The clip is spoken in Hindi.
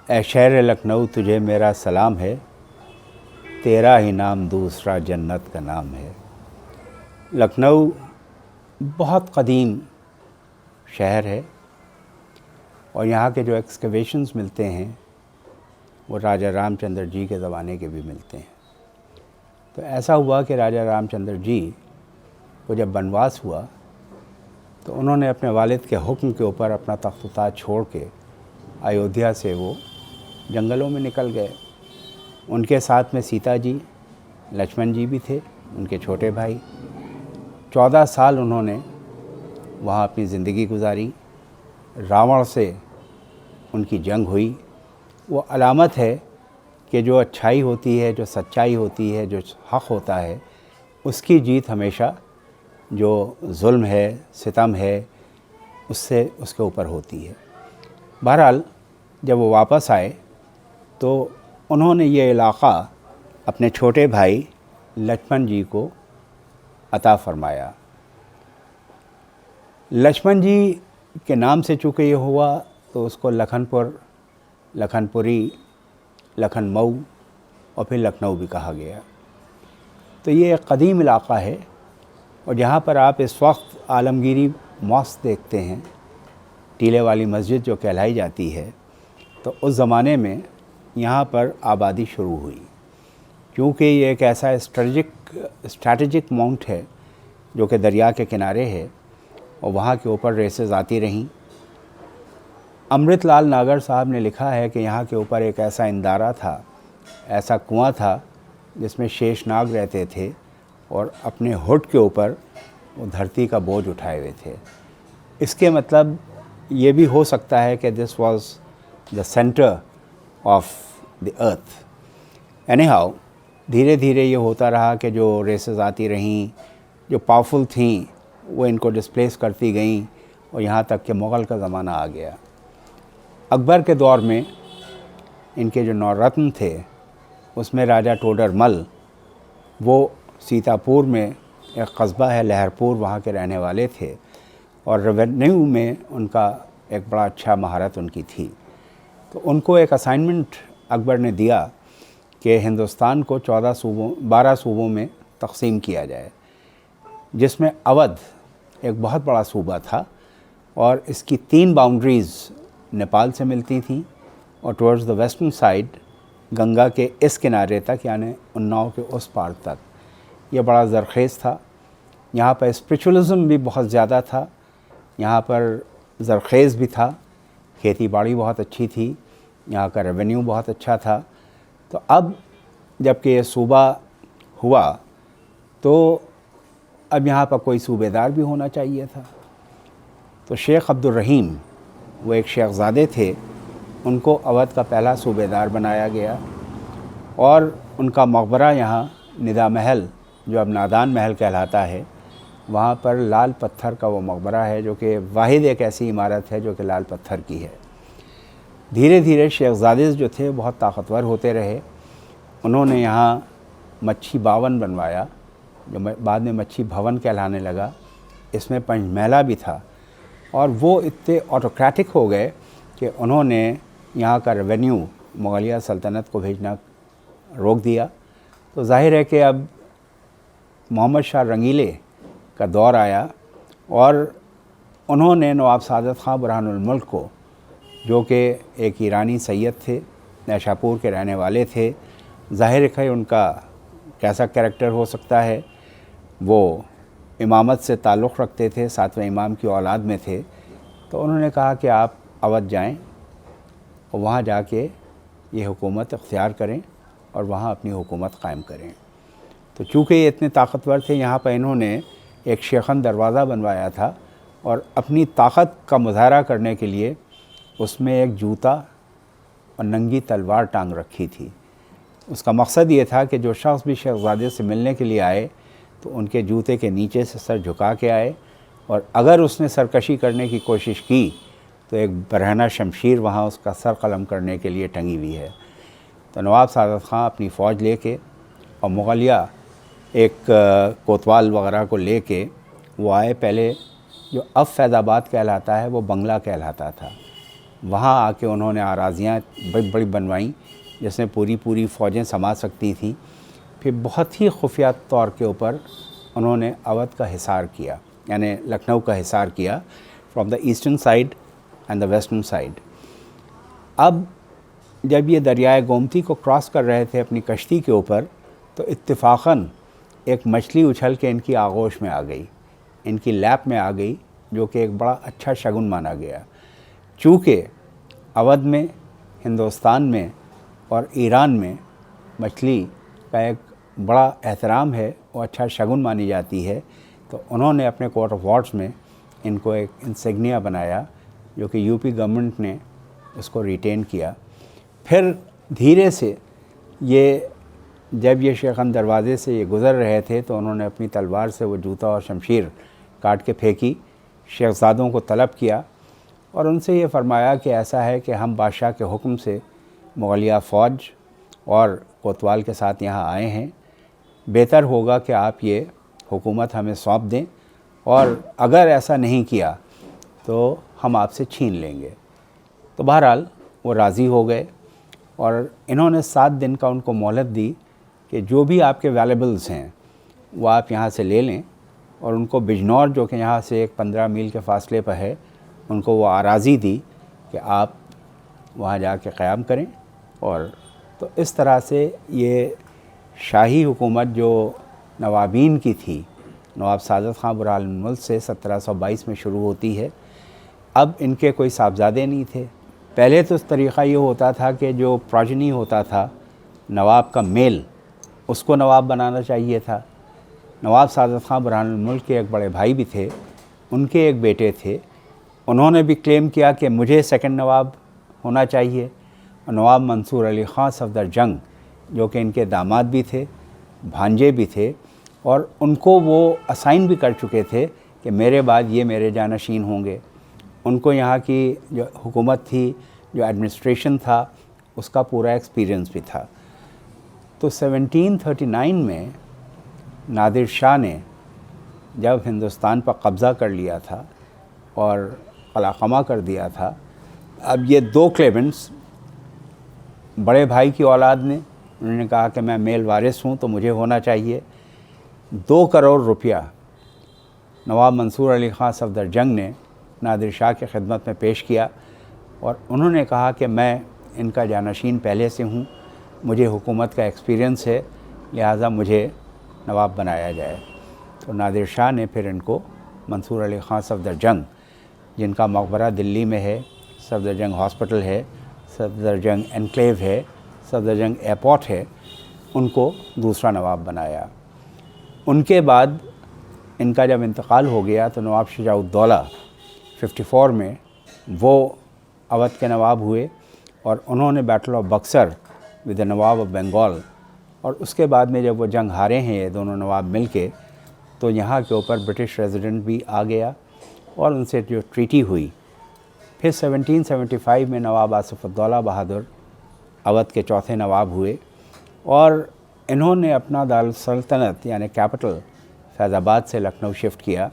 ए शहर लखनऊ तुझे मेरा सलाम है, तेरा ही नाम दूसरा जन्नत का नाम है। लखनऊ बहुत क़दीम शहर है और यहाँ के जो एक्सकवेशंस मिलते हैं वो राजा रामचंद्र जी के ज़माने के भी मिलते हैं। तो ऐसा हुआ कि राजा रामचंद्र जी को जब वनवास हुआ तो उन्होंने अपने वालिद के हुक्म के ऊपर अपना तख्त ताज छोड़ के अयोध्या से वो जंगलों में निकल गए। उनके साथ में सीता जी, लक्ष्मण जी भी थे, उनके छोटे भाई। 14 साल उन्होंने वहाँ अपनी ज़िंदगी गुजारी। रावण से उनकी जंग हुई। वो अलामत है कि जो अच्छाई होती है, जो सच्चाई होती है, जो हक़ होता है, उसकी जीत हमेशा जो जुल्म है, सितम है, उससे उसके ऊपर होती है। बहरहाल जब वो वापस आए तो उन्होंने ये इलाक़ा अपने छोटे भाई लक्ष्मण जी को अता फ़रमाया। लक्ष्मण जी के नाम से चूँकि ये हुआ तो उसको लखनपुर, लखनपुरी, लखनऊ और फिर लखनऊ भी कहा गया। तो ये एक क़दीम इलाक़ा है और जहाँ पर आप इस वक्त आलमगीरी मॉस्क देखते हैं, टीले वाली मस्जिद जो कहलाई जाती है, तो उस ज़माने में यहाँ पर आबादी शुरू हुई। क्योंकि ये एक ऐसा स्ट्रैटेजिक माउंट है जो कि दरिया के किनारे है और वहाँ के ऊपर रेसेस आती रहीं। अमृतलाल नागर साहब ने लिखा है कि यहाँ के ऊपर एक ऐसा इंदारा था, ऐसा कुआं था जिसमें शेषनाग रहते थे और अपने हुड के ऊपर वो धरती का बोझ उठाए हुए थे। इसके मतलब ये भी हो सकता है कि this was the centre of the earth. Anyhow धीरे धीरे ये होता रहा कि जो रेसेस आती रहीं, जो पावरफुल थीं, वो इनको डिस्प्लेस करती गईं और यहाँ तक कि मुग़ल का ज़माना आ गया। अकबर के दौर में इनके जो नौरत्न थे उसमें राजा टोडरमल, वो सीतापुर में एक कस्बा है लहरपुर, वहाँ के रहने वाले थे और रेवेन्यू में उनका एक बड़ा अच्छा महारत उनकी थी। तो उनको एक असाइनमेंट अकबर ने दिया कि हिंदुस्तान को 12 सूबों में तकसीम किया जाए, जिसमें अवध एक बहुत बड़ा सूबा था और इसकी 3 बाउंड्रीज़ नेपाल से मिलती थीं और towards the western side Ganga के इस किनारे तक, यानी उन्नाव के उस पार तक। ये बड़ा ज़रख़ेज़ था। यहाँ पर स्पिरिचुअलिज़म भी बहुत ज़्यादा था, यहाँ पर ज़रख़ेज़ भी था, खेती बाड़ी बहुत अच्छी थी, यहाँ का रेवेन्यू बहुत अच्छा था। तो अब जबकि ये सूबा हुआ तो अब यहाँ पर कोई सूबेदार भी होना चाहिए था। तो शेख अब्दुल रहीम, वो एक शेखज़ादे थे, उनको अवध का पहला सूबेदार बनाया गया और उनका मकबरा यहाँ निदा महल, जो अब नादान महल कहलाता है, वहाँ पर लाल पत्थर का वो मकबरा है जो कि वाहिद एक ऐसी इमारत है जो कि लाल पत्थर की है। धीरे धीरे शेखज़ादे जो थे बहुत ताकतवर होते रहे। उन्होंने यहाँ मच्छी बावन बनवाया जो बाद में मच्छी भवन कहलाने लगा। इसमें पंचमहला भी था और वो इतने ऑटोक्रेटिक हो गए कि उन्होंने यहाँ का रेवेन्यू मुग़लिया सल्तनत को भेजना रोक दिया। तो ज़ाहिर है कि अब मोहम्मद शाह रंगीले का दौर आया और उन्होंने नवाब सादत ख़ां बुरहानुल मुल्क को, जो कि एक ईरानी सैयद थे, नैशापुर के रहने वाले थे, ज़ाहिर है उनका कैसा कैरेक्टर हो सकता है, वो इमामत से ताल्लुक़ रखते थे, 7वें इमाम की औलाद में थे। तो उन्होंने कहा कि आप अवध जाएं और वहाँ जाके ये हुकूमत इख्तियार करें और वहाँ अपनी हुकूमत कायम करें। तो चूँकि ये इतने ताकतवर थे, यहाँ पर इन्होंने एक शेखन दरवाज़ा बनवाया था और अपनी ताकत का मुज़ाहरा करने के लिए उसमें एक जूता और नंगी तलवार टांग रखी थी। उसका मकसद ये था कि जो शख्स भी शेखज़ादे से मिलने के लिए आए तो उनके जूते के नीचे से सर झुका के आए और अगर उसने सरकशी करने की कोशिश की तो एक बरहना शमशीर वहाँ उसका सर कलम करने के लिए टंगी हुई है। तो नवाब सादत ख़ां अपनी फ़ौज लेके और मुग़लिया एक कोतवाल वगैरह को लेके वो आए। पहले जो अब फैज़ाबाद कहलाता है वो बंगला कहलाता था। वहाँ आके उन्होंने आराज़ियाँ बड़ी बड़ी बनवाईं जिसमें पूरी फ़ौजें समा सकती थी। फिर बहुत ही खुफिया तौर के ऊपर उन्होंने अवध का हिसार किया, यानी लखनऊ का हिसार किया, from the eastern side and the western side. अब जब ये दरियाए गोमती को क्रॉस कर रहे थे अपनी कश्ती के ऊपर, तो इत्तेफाकन एक मछली उछल के इनकी आगोश में आ गई, इनकी लैप में आ गई, जो कि एक बड़ा अच्छा शगुन माना गया। चूँकि अवध में, हिंदुस्तान में और ईरान में मछली का एक बड़ा एहतराम है और अच्छा शगुन मानी जाती है, तो उन्होंने अपने कोर्ट ऑफ वॉर्ड्स में इनको एक इंसिग्निया बनाया, जो कि यूपी गवर्नमेंट ने उसको रिटेन किया। फिर धीरे से ये जब ये शेखन दरवाज़े से ये गुज़र रहे थे तो उन्होंने अपनी तलवार से वो जूता और शमशीर काट के फेंकी, शहज़ादों को तलब किया और उनसे ये फ़रमाया कि ऐसा है कि हम बादशाह के हुक्म से मुग़लिया फ़ौज और कोतवाल के साथ यहाँ आए हैं, बेहतर होगा कि आप ये हुकूमत हमें सौंप दें और अगर ऐसा नहीं किया तो हम आपसे छीन लेंगे। तो बहरहाल वो राज़ी हो गए और इन्होंने 7 दिन का उनको मोहलत दी कि जो भी आपके वैल्यूएबल्स हैं वो आप यहाँ से ले लें, और उनको बिजनौर, जो कि यहाँ से एक 15 मील के फ़ासले पर है, उनको वो आराज़ी दी कि आप वहाँ जाके क़याम करें। और तो इस तरह से ये शाही हुकूमत जो नवाबीन की थी, नवाब सादत ख़ान बुरहानुल मुल्क से 1722 में शुरू होती है। अब इनके कोई साहबजादे नहीं थे। पहले तो इस तरीक़ा ये होता था कि जो प्रोजनी होता था नवाब का मेल, उसको नवाब बनाना चाहिए था। नवाब सादत ख़ान बुरहानुल मुल्क के एक बड़े भाई भी थे, उनके एक बेटे थे, उन्होंने भी क्लेम किया कि मुझे सेकंड नवाब होना चाहिए। और नवाब मंसूर अली ख़ान सफदर जंग, जो कि इनके दामाद भी थे, भांजे भी थे, और उनको वो असाइन भी कर चुके थे कि मेरे बाद ये मेरे जानशीन होंगे। उनको यहाँ की जो हुकूमत थी, जो एडमिनिस्ट्रेशन था, उसका पूरा एक्सपीरियंस भी था। तो 1739 में नादिर शाह ने जब हिंदुस्तान पर कब्ज़ा कर लिया था और कलाकमा कर दिया था, अब ये 2 क्लेमेंट्स, बड़े भाई की औलाद ने, उन्होंने कहा कि मैं मेल वारिस हूँ तो मुझे होना चाहिए। 2 करोड़ रुपया नवाब मंसूर अली ख़ान सफदर जंग ने नादिर शाह की खिदमत में पेश किया और उन्होंने कहा कि मैं इनका जानशीन पहले से हूँ, मुझे हुकूमत का एक्सपीरियंस है, लिहाजा मुझे नवाब बनाया जाए। तो नादिर शाह ने फिर इनको मंसूर अली ख़ान सफदर जंग, जिनका मकबरा दिल्ली में है, सफदर जंग हॉस्पिटल है, सफदर जंग एनक्लेव है, सफदर जंग एयरपोर्ट है, उनको दूसरा नवाब बनाया। उनके बाद इनका जब इंतकाल हो गया तो नवाब शुजाउद्दौला 54 में वो अवध के नवाब हुए और उन्होंने battle of Buxar with the nawab of Bengal, और उसके बाद में जब वो जंग हारे हैं ये दोनों नवाब मिल के, तो यहाँ के ऊपर ब्रिटिश रेजिडेंट भी आ गया और उनसे जो ट्रीटी हुई। फिर 1775 में नवाब आसिफ़ुद्दौला बहादुर अवध के चौथे नवाब हुए और इन्होंने अपना दारुल सल्तनत यानी कैपिटल फैज़ाबाद से लखनऊ शिफ्ट किया।